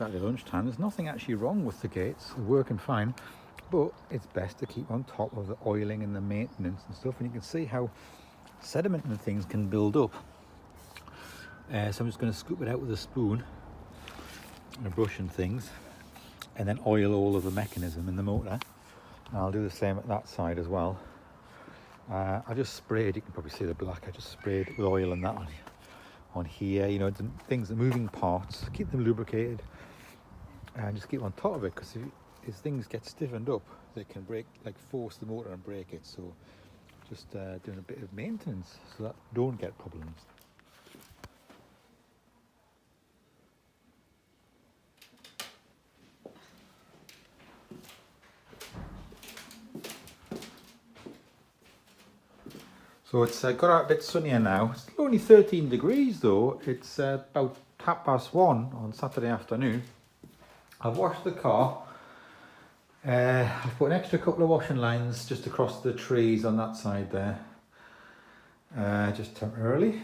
Saturday lunchtime. There's nothing actually wrong with the gates, they're working fine, but it's best to keep on top of the oiling and the maintenance and stuff. And you can see how sediment and things can build up. So I'm just going to scoop it out with a spoon and a brush and things, and then oil all of the mechanism in the motor. And I'll do the same at that side as well. I just sprayed, you can probably see the black, I just sprayed with oil and that on here, you know, the things, the moving parts, keep them lubricated and just keep on top of it, because if things get stiffened up, they can break, like force the motor and break it. So just doing a bit of maintenance so that don't get problems. So it's got out a bit sunnier now. It's only 13 degrees though. It's about 1:30 on Saturday afternoon. I've washed the car. I've put an extra couple of washing lines just across the trees on that side there. Just temporarily.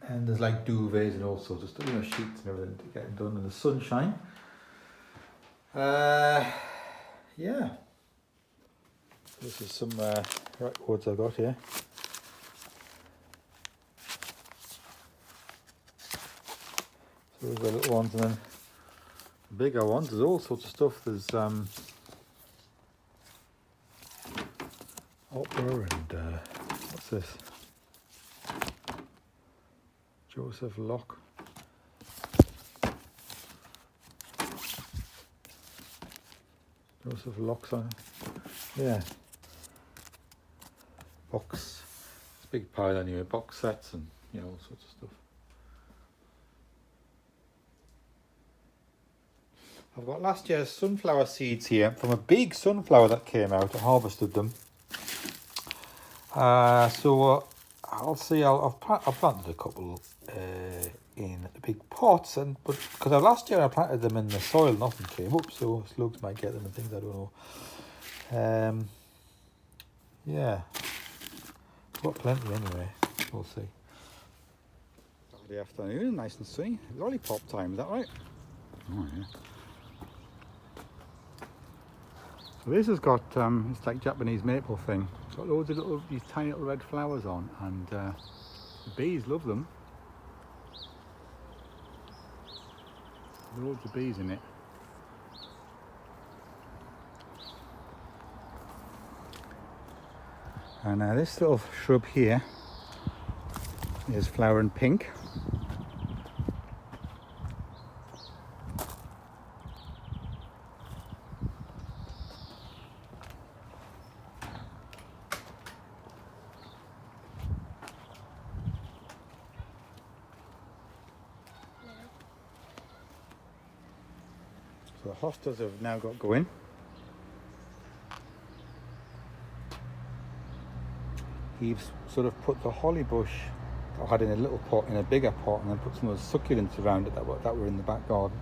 And there's like duvets and all sorts of stuff, you know, sheets and everything to get done in the sunshine. Yeah. This is some records I've got here. So those are the little ones, and then the bigger ones, there's all sorts of stuff. There's opera and what's this? Joseph Locke. Joseph Locke's on, yeah. Box, it's a big pile anyway, box sets and, you know, all sorts of stuff. I've got last year's sunflower seeds here from a big sunflower that came out. I harvested them. So I'll see. I've planted a couple in big pots, but because last year I planted them in the soil, nothing came up. So slugs might get them and things. I don't know. Yeah, I've got plenty anyway. We'll see. Saturday afternoon, nice and sunny. Lollipop time, is that right? Oh yeah. So this has got, it's like Japanese maple thing. It's got loads of these tiny little red flowers on, and the bees love them. Loads of bees in it. And this little shrub here is flowering pink. So the hostas have now got going. He's sort of put the holly bush that I had in a little pot in a bigger pot, and then put some of those succulents around it that were in the back garden.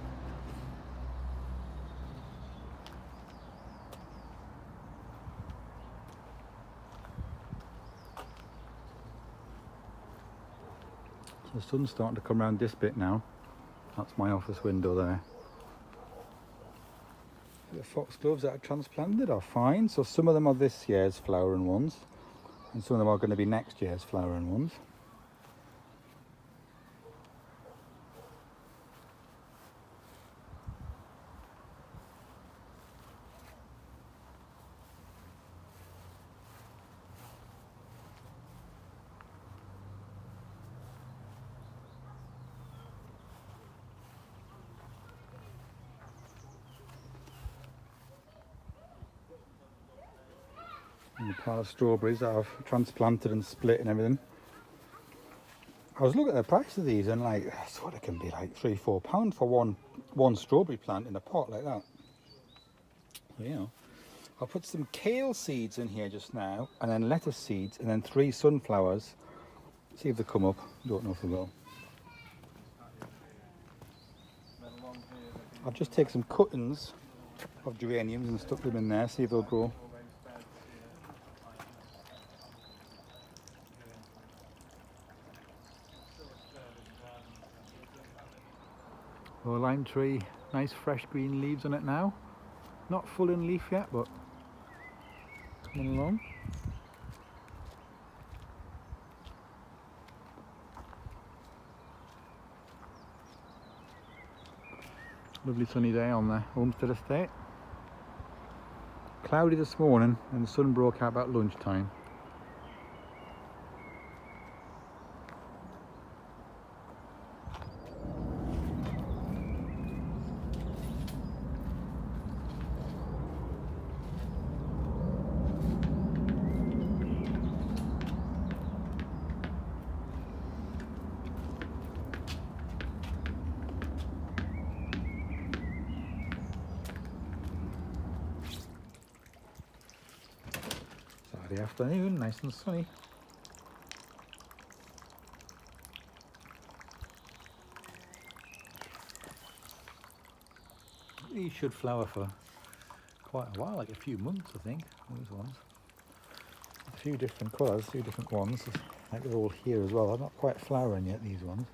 So the sun's starting to come around this bit now. That's my office window there. The foxgloves that I transplanted are fine. So some of them are this year's flowering ones, and some of them are going to be next year's flowering ones. And a pile of strawberries that I've transplanted and split and everything. I was looking at the price of these, and like, that's what it can be, like £3-4 for one strawberry plant in a pot like that. So, you know, I'll put some kale seeds in here just now, and then lettuce seeds, and then 3 sunflowers. See if they come up. Don't know if they will. I'll just take some cuttings of geraniums and stuck them in there, see if they'll grow. The lime tree Nice fresh green leaves on it now. Not full in leaf yet, but coming along. Lovely sunny day on the homestead estate. Cloudy this morning and the sun broke out about lunchtime. Saturday afternoon, nice and sunny. These should flower for quite a while, like a few months I think, these ones. A few different colours, a few different ones, like they're all here as well. They're not quite flowering yet, these ones.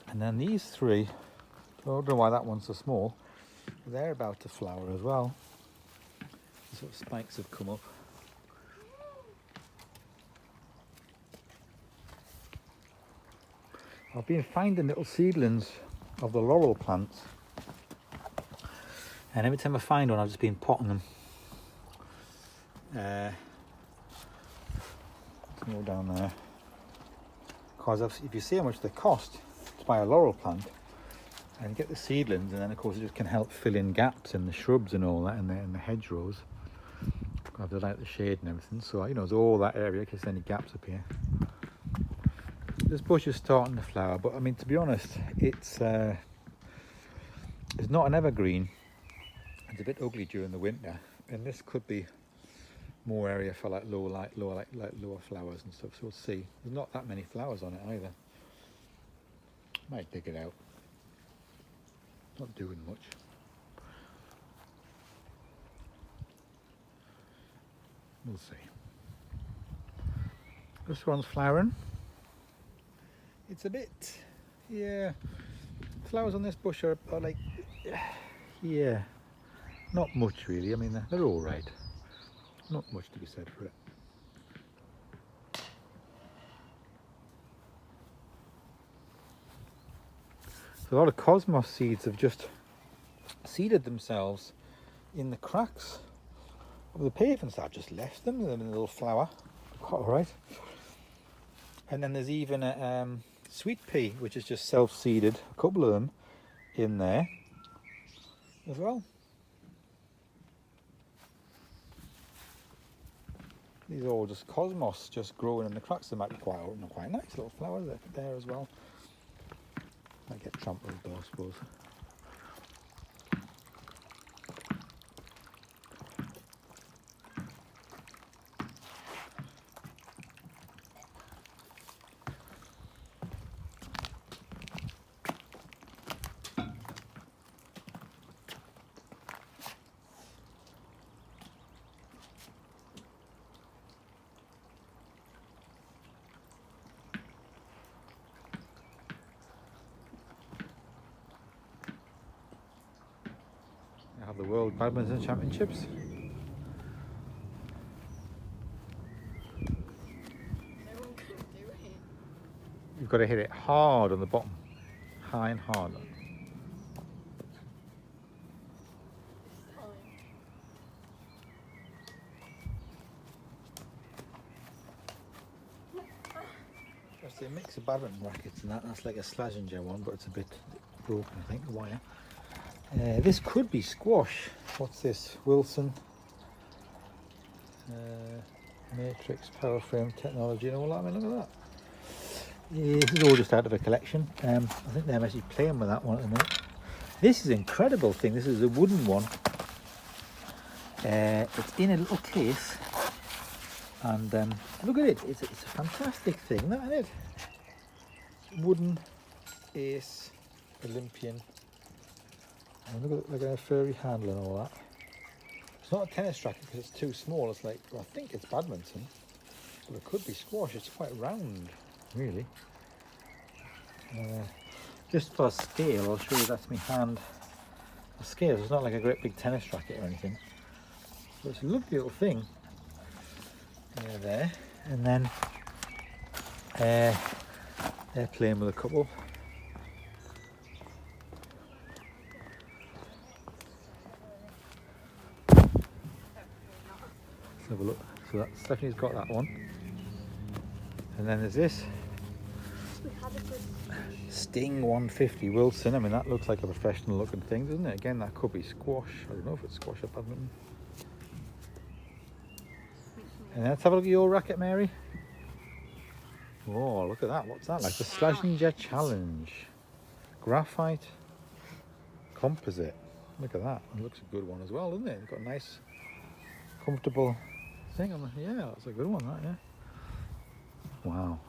And then these three, I don't know why that one's so small, but they're about to flower as well. The sort of spikes have come up. I've been finding little seedlings of the laurel plants, and every time I find one I've just been potting them. Let's go down there, because if you see how much they cost to buy a laurel plant and get the seedlings, and then of course it just can help fill in gaps in the shrubs and all that in the hedgerows. I do like the shade and everything, so you know, there's all that area in case there's any gaps up here. This bush is starting to flower, but I mean, to be honest, it's not an evergreen. It's a bit ugly during the winter, and this could be more area for like lower flowers and stuff. So we'll see. There's not that many flowers on it either. Might dig it out. Not doing much. We'll see. This one's flowering. It's a bit, yeah, flowers on this bush are like, yeah, not much really. I mean, they're all right. Not much to be said for it. So a lot of cosmos seeds have just seeded themselves in the cracks of the pavements. I've just left them in a little flower. Quite all right. And then there's even a sweet pea, which is just self-seeded, a couple of them in there as well. These are all just cosmos, just growing in the cracks. They might be quite nice little flowers there as well. Might get trampled though, I suppose. Have the World Badminton Championships. No one can do it. You've got to hit it hard on the bottom, high and hard. That's a mix of badminton rackets and that's like a Slazenger one, but it's a bit broken, I think, the wire. This could be squash. What's this? Wilson Matrix power frame technology and all that. I mean, look at that. Yeah, this is all just out of a collection. I think they're actually playing with that one at the minute. This is an incredible thing. This is a wooden one. It's in a little case, and look at it. It's a fantastic thing, that, isn't it? Wooden Ace Olympian. And look at a furry handle and all that. It's not a tennis racket because it's too small. It's like, well, I think it's badminton, but it could be squash. It's quite round, really. Just for scale, I'll show you that's my hand. For scale, it's not like a great big tennis racket or anything. But it's a lovely little thing. There. And then they're playing with a couple. Let's have a look. So that Stephanie's got that one. And then there's this Sting 150 Wilson. I mean, that looks like a professional looking thing, doesn't it? Again, that could be squash. I don't know if it's squash or badminton. And let's have a look at your racket, Mary. Oh, look at that. What's that like? The Slazenger Challenge. Graphite composite. Look at that. It looks a good one as well, doesn't it? It's got a nice, comfortable thing on the, yeah, that's a good one, that, yeah. Wow.